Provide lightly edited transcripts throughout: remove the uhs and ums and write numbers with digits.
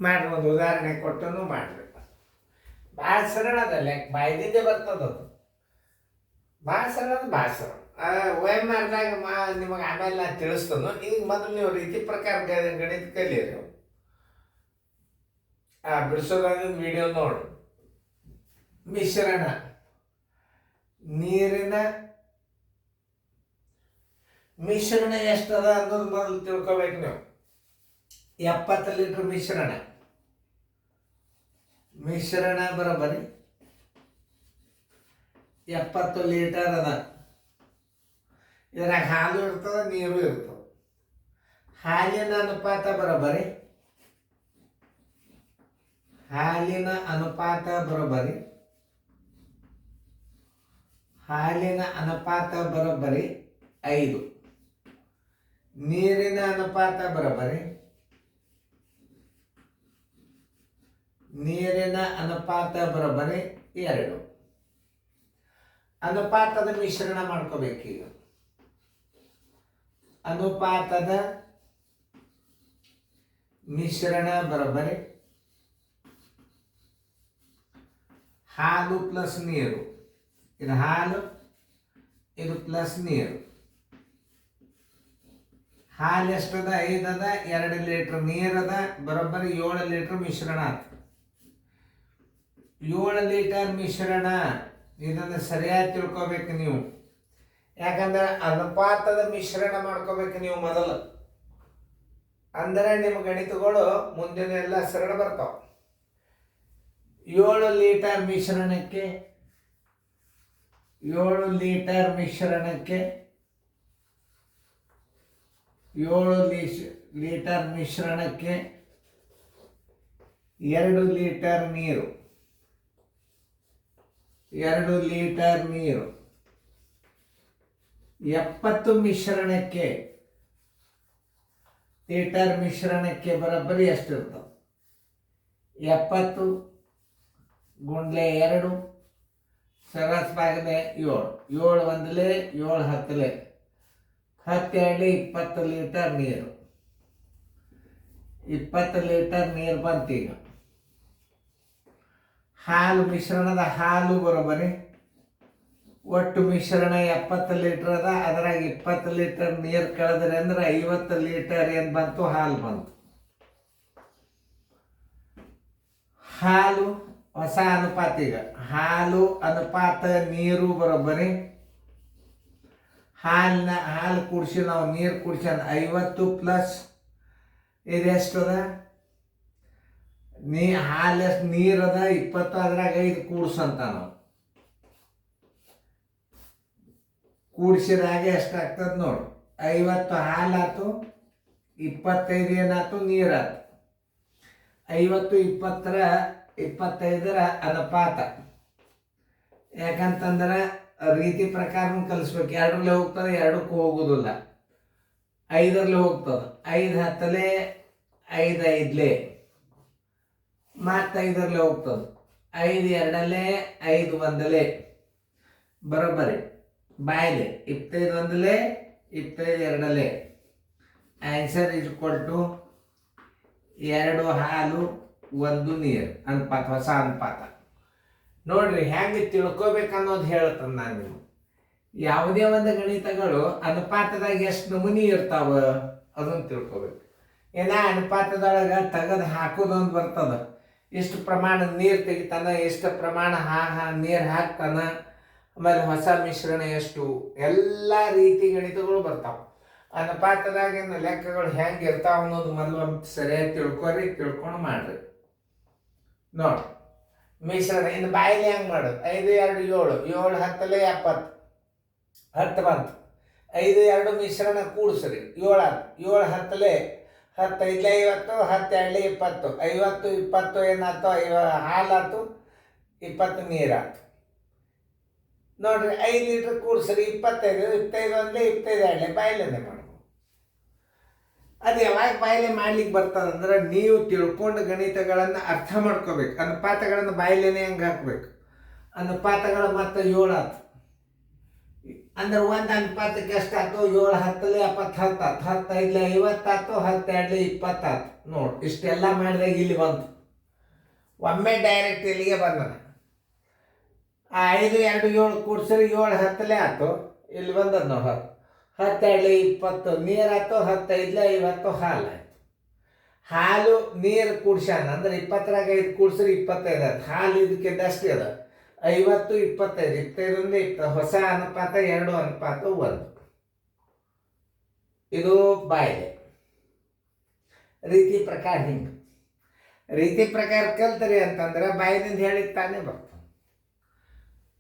ಮಾಡ್ರಿ, ಒಂದು ಉದಾಹರಣೆ ಕೊಟ್ಟು ಮಾಡ್ರಿ. ಭಾಳ ಸರಳ ಅದಲ್ಲ, ಬಾಯ್ದಿದ್ದೇ ಬರ್ತದದು. ಭಾಳ ಸರಳ ಅದು, ಭಾಳ ಸರಳ. OMRದಾಗ ನಿಮಗೆ ಆಮೇಲೆ ನಾನು ತಿಳಿಸ್ತೇನೆ. ಈಗ ಮೊದಲು ನೀವು ರೀತಿ ಪ್ರಕಾರ ಗಣಿತ ಕಲೀರಿ. ಬಿಡಿಸೋದಾದ ವಿಡಿಯೋ ನೋಡಿ. ಮಿಶ್ರಣ ನೀರಿನ ಮಿಶ್ರಣ ಎಷ್ಟದ ಅನ್ನೋದು ಮೊದಲು ತಿಳ್ಕೊಬೇಕು ನೀವು. 70 ಲೀಟರ್ ಮಿಶ್ರಣ ಬರೋಬರಿ 70 ಲೀಟರ್ ಅದ. ಇದ್ರಾಗ ಹಾಲು ಇರ್ತದ, ನೀರು ಇರ್ತದೆ. ಹಾಲಿನ ಅನುಪಾತ ಬರೋಬರಿ 5. ನೀರಿನ ಅನುಪಾತ ಬರೋಬರಿ 2. ಅನುಪಾತದ ಮಿಶ್ರಣ ಮಾಡ್ಕೋಬೇಕೀಗ. ಅನುಪಾತದ ಮಿಶ್ರಣ ಬರೋಬರಿ ಹಾಲು ಪ್ಲಸ್ ನೀರು. ಇದು ಹಾಲು, ಇದು ಪ್ಲಸ್ ನೀರು. ಹಾಲು ಎಷ್ಟದ? 5 ಅದ. 2 ಲೀಟರ್ ನೀರದ ಬರೋಬ್ಬರಿ 7 ಲೀಟರ್ ಮಿಶ್ರಣ ಆಯ್ತು. 7 ಲೀಟರ್ ಮಿಶ್ರಣ. ಇದನ್ನು ಸರಿಯಾಗಿ ತಿಳ್ಕೊಬೇಕು ನೀವು. ಯಾಕಂದ್ರೆ ಅನುಪಾತದ ಮಿಶ್ರಣ ಮಾಡ್ಕೋಬೇಕು ನೀವು ಮೊದಲು. ಅಂದರೆ ನಿಮ್ಮ ಗಣಿತಗಳು ಮುಂದಿನ ಎಲ್ಲ ಸರಳ ಬರ್ತಾವ. 7 ಲೀಟರ್ ಮಿಶ್ರಣಕ್ಕೆ 7 ಲೀಟರ್ ಮಿಶ್ರಣಕ್ಕೆ 2 ಲೀಟರ್ ನೀರು. 70 ಲೀಟರ್ ಮಿಶ್ರಣಕ್ಕೆ ಬರೋಬ್ಬರಿ ಎಷ್ಟಿರ್ತವೆ? 70 ಗುಂಡ್ಲೆ 2 ಸರಸ್ ಭಾಗದೆ 7. 7 ಒಂದಲೇ 7 ಹತ್ತಲೆ 10 20 ಲೀಟರ್ ನೀರು. 20 ಲೀಟರ್ ನೀರು ಬಂತೀಗ. ಹಾಲು ಮಿಶ್ರಣದ ಹಾಲು ಬರೋಬರಿ ಒಟ್ಟು ಮಿಶ್ರಣ 70 ಲೀಟರ್ ಅದ. ಅದ್ರಾಗ 20 ಲೀಟರ್ ನೀರು ಕಳೆದ್ರೆ ಅಂದ್ರೆ 50 ಲೀಟರ್ ಏನು ಬಂತು? ಹಾಲು ಬಂತು. ಹಾಲು ಹೊಸ ಅನುಪಾತ. ಈಗ ಹಾಲು ಅನುಪಾತ ನೀರು ಬರೋಬ್ಬರಿ ಹಾಲು ಕೂಡಿಸಿ ನಾವು ನೀರು ಕೂಡಿಸಿ 50 ಪ್ಲಸ್ ಇದೆಷ್ಟದ? ಹಾಲು ಎಷ್ಟು? ನೀರದ 20, ಅದ್ರಾಗ 5 ಕೂಡ್ಸಂತ ನಾವು ಕೂಡಿಸಿದಾಗ ಎಷ್ಟಾಗ್ತದೆ ನೋಡು. 50 ಹಾಲಾತು, 25 ಏನಾಯ್ತು? ನೀರಾಯ್ತು. 50 25 ಅನುಪಾತ. ಯಾಕಂತಂದ್ರೆ ರೀತಿ ಪ್ರಕಾರ ಕಲಿಸ್ಬೇಕು. 2ರಲ್ಲಿ ಹೋಗ್ತದೆ, 2ಕ್ಕೂ ಹೋಗುದಿಲ್ಲ. 5ರಲ್ಲಿ ಹೋಗ್ತದೆ. 5 ಹತ್ತಲೆ 5 5 ಮತ್ತು 5ರಲ್ಲಿ ಹೋಗ್ತದೆ. 5 2 5 1 ಬರೋಬ್ಬರಿ ಬಾಯ್ಲೆ 25 1 25 2. ಆನ್ಸರ್ ಇಸ್ ಈಕ್ವಲ್ ಟು 2 ಹಾಲು 1 ನೀರು. ಅನುಪಾತ, ಹೊಸ ಅನುಪಾತ. ನೋಡ್ರಿ ಹೆಂಗೆ ತಿಳ್ಕೊಬೇಕನ್ನೋದು ಹೇಳ್ತೇನೆ ನಾನು ನೀವು. ಯಾವುದೇ ಒಂದು ಗಣಿತಗಳು ಅನುಪಾತದಾಗ ಎಷ್ಟು ನಮೂನಿ ಇರ್ತಾವ ಅದನ್ನು ತಿಳ್ಕೊಬೇಕು. ಅನುಪಾತದೊಳಗೆ ತೆಗೆದು ಹಾಕೋದೊಂದು ಬರ್ತದ. ಇಷ್ಟು ಪ್ರಮಾಣ ನೀರು ತೆಗಿತಾನ, ಎಷ್ಟು ಪ್ರಮಾಣ ನೀರು ಹಾಕ್ತಾನ, ಆಮೇಲೆ ಹೊಸ ಮಿಶ್ರಣ ಎಷ್ಟು, ಎಲ್ಲ ರೀತಿ ಗಣಿತಗಳು ಬರ್ತಾವ. ಅನುಪಾತದಾಗಿನ ಲೆಕ್ಕಗಳು ಹೆಂಗೆ ಇರ್ತಾವ ಅನ್ನೋದು ಮೊದಲು ಸರಿಯಾಗಿ ತಿಳ್ಕೊಂಡು ಮಾಡ್ರಿ. ನೋಡಿ ಮಿಶ್ರಣ ಇನ್ನು ಬಾಯಿಲಿ ಹೆಂಗೆ ಮಾಡೋದು? 5 2 7. 7 10 70. 10 ಬಂತು. 5 2 ಮಿಶ್ರಣ ಕೂಡಿಸ್ರಿ 7 ಆಯ್ತು. 7 10 10 5 50. 10 2 20. 50 20 ಏನಾಯ್ತು? ಹಾಲಾಯ್ತು, 20 ನೀರಾಯ್ತು. ನೋಡ್ರಿ 5 ಲೀಟ್ರ್ ಕೂಡಿಸ್ರಿ 25. 25 1 25 2 ಬಾಯಿಲೇನೆ ಮಾಡ್ಬೋದು. ಅದು ಯಾವಾಗ ಬಾಯಿಲೆ ಮಾಡ್ಲಿಕ್ಕೆ ಬರ್ತದಂದ್ರೆ ನೀವು ತಿಳ್ಕೊಂಡು ಗಣಿತಗಳನ್ನು ಅರ್ಥ ಮಾಡ್ಕೋಬೇಕು. ಅನುಪಾತಗಳನ್ನು ಬಾಯಿಲೇನೆ ಹೆಂಗೆ ಹಾಕ್ಬೇಕು. ಅನುಪಾತಗಳು ಮತ್ತೆ 7 ಆಯ್ತು. ಅಂದ್ರೆ ಒಂದು ಅನುಪಾತಕ್ಕೆ ಎಷ್ಟಾಯ್ತು? 7 10 70 10 10 5 50 ಆಯ್ತು, 10 2 20 ಆಯ್ತು. ನೋಡಿ ಇಷ್ಟೆಲ್ಲ ಮಾಡಿದಾಗ ಇಲ್ಲಿ ಬಂತು. ಒಮ್ಮೆ ಡೈರೆಕ್ಟ್ ಇಲ್ಲಿಗೆ ಬಂದನ. ಆ 5 2 7 ಕೂಡ್ಸ್ರಿ 7 10 ಆಯ್ತು, ಇಲ್ಲಿ ಬಂದದ ನೋಡಿ 10 2 20 ನೀರಾಯ್ತು, 10 5 50 ಹಾಲು ಆಯ್ತು. ಹಾಲು ನೀರು ಕೂಡ್ಸ್ಯಾನ ಅಂದ್ರೆ 20ರಾಗ 5 ಕೂಡ್ಸ್ರಿ 25 ಆಯ್ತು. ಹಾಲು ಇದಕ್ಕಿಂತ ಅಷ್ಟೇ ಅದ, 50 25 25 20. ಹೊಸ ಅನುಪಾತ 2 ಅನುಪಾತ 1. ಇದು ಬಾಯಿಲೆ ರೀತಿ ಪ್ರಕಾರ. ಹಿಂಗೆ ರೀತಿ ಪ್ರಕಾರ ಕಲ್ತರಿ ಅಂತಂದ್ರೆ ಬಾಯಿನಿಂದ ಹೇಳಿದ ತಾನೇ ಬರ್ತದೆ.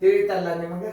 ತಿಳಿತಲ್ಲ ನಿಮಗೆ?